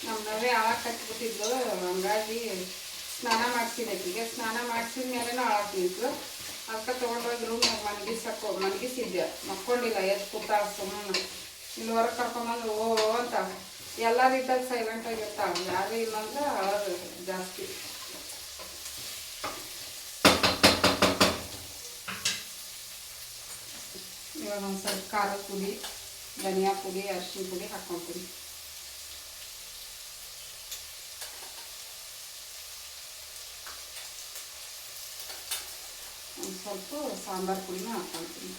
ನಮ್ಮ ನವ್ಯ ಅಳಕ್ಕೆ ಹಚ್ಬಿಟ್ಟಿದ್ಲು, ಹಂಗಾಗಿ ಸ್ನಾನ ಮಾಡಿಸಿದಕ್ಕಿಗೆ. ಸ್ನಾನ ಮಾಡಿಸಿದ ಮೇಲೆನೂ ಅಳಾಕ್ತಿದ್ಲು. ಅದಕ್ಕೆ ತೊಗೊಂಡೋಗಿ ರೂಮ್ನಾಗ ಮನಗಿಸಿದ್ದೆ. ಮಕ್ಕೊಂಡಿಲ್ಲ, ಎದ್ದು ಕೂತ ಸುಮ್ಮನೆ. ಇಲ್ಲಿ ಹೊರಗೆ ಕರ್ಕೊಂಬಂದು ಓ ಅಂತ ಎಲ್ಲರೂ ಇದ್ದಾಗ ಸೈಲೆಂಟಾಗಿರ್ತಾಳೆ, ಯಾರೂ ಇಲ್ಲಂದ್ರೆ ಅಳೋದು ಜಾಸ್ತಿ. ಇವಾಗ ಒಂದು ಸ್ವಲ್ಪ ಖಾರದ ಪುಡಿ, ಧನಿಯಾ ಪುಡಿ, ಅರಿಶಿನ ಪುಡಿ ಹಾಕ್ಕೊತೀನಿ. ಒಂದು ಸ್ವಲ್ಪ ಸಾಂಬಾರು ಪುಡಿನ ಹಾಕ್ಕೊತೀನಿ.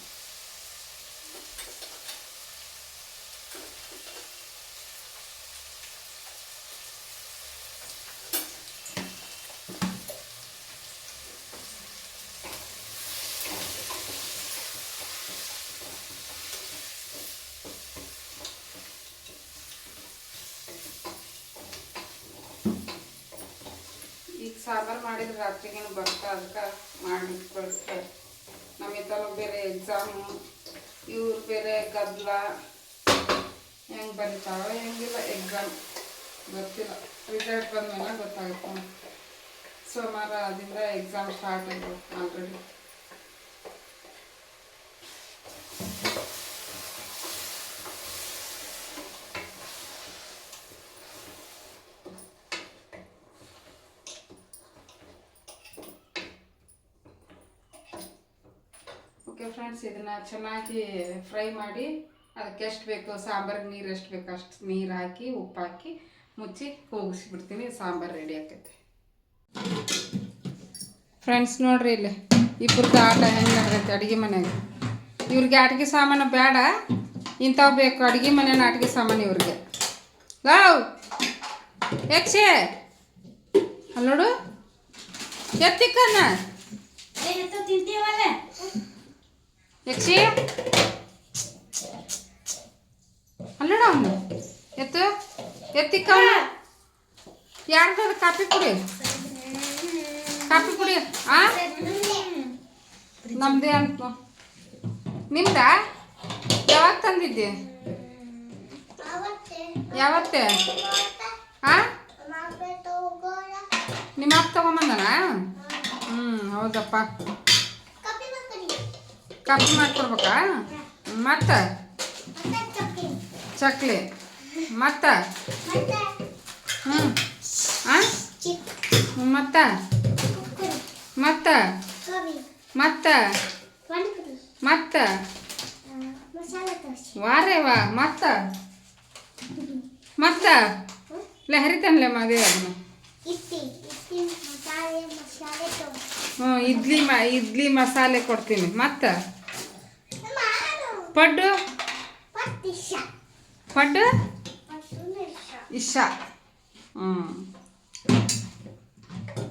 ಈಗ ಸಾಂಬಾರು ಮಾಡಿದ್ರೆ ರಾತ್ರಿಗೇನು ಬರ್ತಾ, ಅದಕ್ಕೆ ಮಾಡಿಬಿಟ್ಟು ನಮ್ಮ ಇತ್ತಲು ಬೇರೆ ಎಕ್ಸಾಮು, ಇವ್ರು ಬೇರೆ ಗದ್ದಲ, ಹೆಂಗೆ ಬರೀತಾರೋ ಹೆಂಗಿಲ್ಲ ಎಕ್ಸಾಮ್ ಗೊತ್ತಿಲ್ಲ. ರಿಸಲ್ಟ್ ಬಂದಮೇಲೆ ಗೊತ್ತಾಗುತ್ತೆ. ಸೋಮವಾರದಿಂದ ಎಕ್ಸಾಮ್ ಸ್ಟಾರ್ಟ್ ಆಯಿತು ಆಲ್ರೆಡಿ. ಓಕೆ ಫ್ರೆಂಡ್ಸ್, ಇದನ್ನು ಚೆನ್ನಾಗಿ ಫ್ರೈ ಮಾಡಿ ಅದಕ್ಕೆ ಎಷ್ಟು ಬೇಕು ಸಾಂಬಾರಿಗೆ ನೀರು ಎಷ್ಟು ಬೇಕು ಅಷ್ಟು ನೀರು ಹಾಕಿ ಉಪ್ಪು ಹಾಕಿ ಮುಚ್ಚಿ ಕೂಗಿಸ್ಬಿಡ್ತೀನಿ. ಸಾಂಬಾರು ರೆಡಿ ಆಕೈತೆ ಫ್ರೆಂಡ್ಸ್. ನೋಡ್ರಿ ಇಲ್ಲಿ ಇಬ್ಬರದ್ದು ಆಟ ಹೆಂಗೆ ನಡೆದೈತೆ ಅಡುಗೆ ಮನೆಯಾಗ. ಇವ್ರಿಗೆ ಆಟಿಕೆ ಸಾಮಾನು ಬೇಡ, ಇಂಥವು ಬೇಕು ಅಡುಗೆ ಮನೆಯ ಆಟಿಕೆ ಸಾಮಾನು ಇವ್ರಿಗೆ. ಗಾವ್ ಯಕ್ಷೆ ಅಲ್ಲಿ ನೋಡು ಎತ್ತಿಕ್ಕನ್ನ ಯಕ್ಷಿ ಅಲ್ಲಿ ನೋಡು ಅವನು ಎತ್ತಿಕ್ಕ ಯಾರ್ದು ಕಾಫಿ ಕುಡಿ ಆ ನಮ್ದೇ ಅಂತ ನಿಮ್ದ ಯಾವಾಗ ತಂದಿದ್ದೆ ಯಾವತ್ತೇ ಆ ನಿಮ್ಮ ಅಪ್ಪ ತಗೊಂಬಂದನ ಹೌದಪ್ಪ ಕಾಫಿ ಮಾಡ್ಕೊಡ್ಬೇಕಾ ಮತ್ತೆ ಚಕ್ಲಿ ಮತ್ತೆ ಮತ್ತೆ ಮತ್ತೆ ಮತ್ತೆ ಮತ್ತೆ ವಾರೇ ವಾ ಮತ್ತೆ ಮತ್ತೆ ಹರಿತಾನಲೆ ಮದೇ ಅದನ್ನು ಇಡ್ಲಿ ಮಸಾಲೆ ಕೊಡ್ತೀನಿ ಮತ್ತೆ ಪಡ್ಡು ಇಶಾ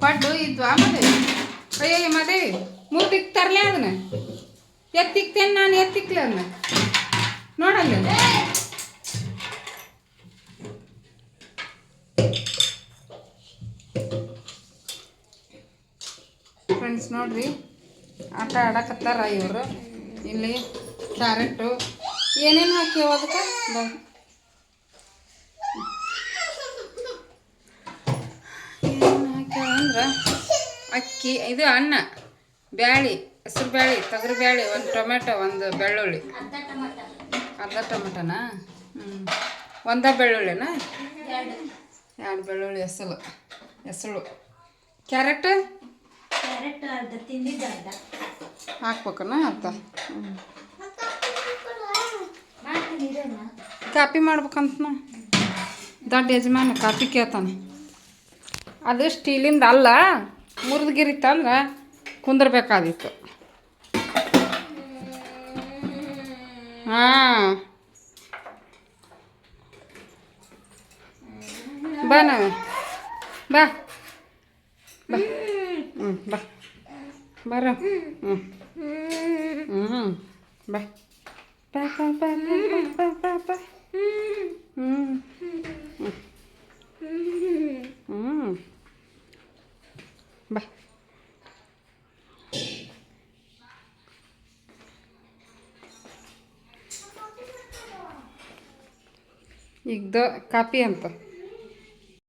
ಪಡ್ಡು ಇದ್ವಾ ಮದೇವಿ ಅಯ್ಯೋ ಮದೇವಿ ಮೂರ್ತಿಕ್ ತರಲೇ ಅದನ್ನ ಎತ್ತಿಕ್ತೇನೆ ನಾನು ಎತ್ತಿಕ್ಲೆ ಅದನ್ನ ನೋಡಲ್ಲ ಫ್ರೆಂಡ್ಸ್ ನೋಡ್ರಿ ಆಟ ಆಡಕತ್ತಾರ ಇವರು. ಇಲ್ಲಿ ಕ್ಯಾರೆಟು ಏನೇನು ಹಾಕಿ ಅದಕ್ಕೆ ಏನೇನು ಹಾಕ್ಯಾವ ಅಂದ್ರೆ ಅಕ್ಕಿ, ಇದು ಅನ್ನ, ಬ್ಯಾಳಿ, ಹೆಸರು ಬ್ಯಾಳಿ, ತೊಗರಿ ಬ್ಯಾಳಿ, ಒಂದು ಟೊಮೆಟೊ, ಒಂದು ಬೆಳ್ಳುಳ್ಳಿ, ಅರ್ಧ ಟೊಮೆಟೊನಾ ಒಂದ ಬೆಳ್ಳುಳ್ಳಿನಾ 2 ಬೆಳ್ಳುಳ್ಳಿ ಹೆಸಳು ಕ್ಯಾರೆಟ್ ಹಾಕ್ಬೇಕನ ಅರ್ಧ. ಕಾಪಿ ಮಾಡ್ಬೇಕಂತ ದೊಡ್ಡ ಯಜಮಾನ ಕಾಪಿ ಕೇಳ್ತಾನೆ. ಅದು ಸ್ಟೀಲಿಂದ ಅಲ್ಲ, ಮುರಿದ್ಗಿರಿತ್ತಂದ್ರೆ ಕುಂದ್ರಬೇಕಾದಿತ್ತು. ಹಾಂ ಬಾ ನಾವೇ ಬಾ ಬಾ ಬಾ ಬರ ಬಾ ಬಾ ಬಾ ಬಾ ಬಾ ಬಾ ಬಾ ಈಗ ಕಾಪಿ ಅಂತ